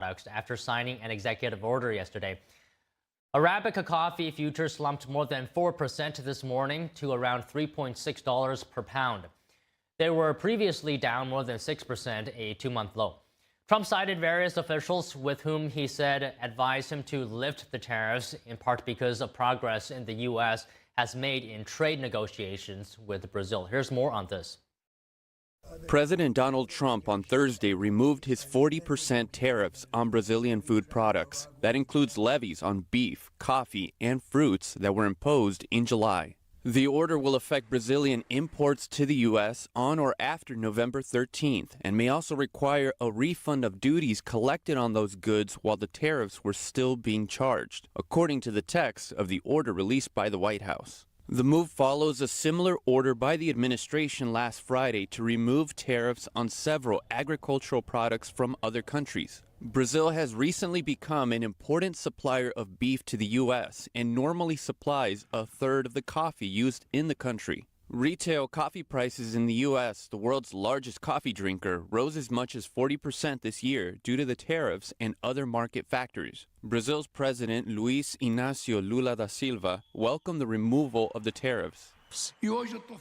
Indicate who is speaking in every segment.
Speaker 1: products after signing an executive order yesterday. Arabica coffee futures slumped more than 4% this morning to around $3.6 per pound. They were previously down more than 6%, a two-month low. Trump cited various officials with whom he said advised him to lift the tariffs, in part because of progress in the U.S. has made in trade negotiations with Brazil. Here's more on this.
Speaker 2: President Donald Trump on Thursday removed his 40% tariffs on Brazilian food products. That includes levies on beef, coffee, and fruits that were imposed in July. The order will affect Brazilian imports to the U.S. on or after November 13th and may also require a refund of duties collected on those goods while the tariffs were still being charged, according to the text of the order released by the White House. The move follows a similar order by the administration last Friday to remove tariffs on several agricultural products from other countries. Brazil has recently become an important supplier of beef to the U.S. and normally supplies a third of the coffee used in the country. Retail coffee prices in the U.S., the world's largest coffee drinker, rose as much as 40% this year due to the tariffs and other market factors. Brazil's President Luiz Inácio Lula da Silva welcomed the removal of the tariffs.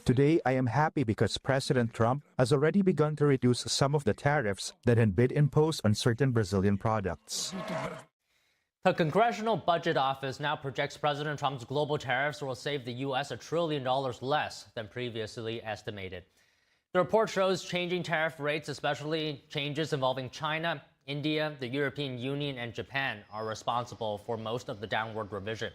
Speaker 3: Today, I am happy because President Trump has already begun to reduce some of the tariffs that had been imposed on certain Brazilian products.
Speaker 1: The Congressional Budget Office now projects President Trump's global tariffs will save the U.S. $1 trillion less than previously estimated. The report shows changing tariff rates, especially changes involving China, India, the European Union, and Japan, are responsible for most of the downward revision.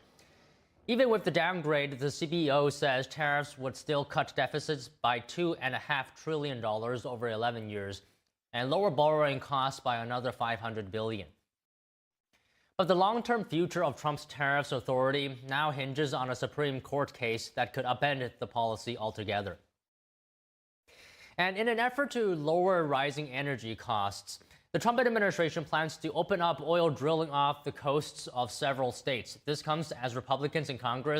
Speaker 1: Even with the downgrade, the CBO says tariffs would still cut deficits by $2.5 trillion over 11 years and lower borrowing costs by another $500 billion. But the long-term future of Trump's tariffs authority now hinges on a Supreme Court case that could upend the policy altogether. And in an effort to lower rising energy costs, the Trump administration plans to open up oil drilling off the coasts of several states. This comes as Republicans in Congress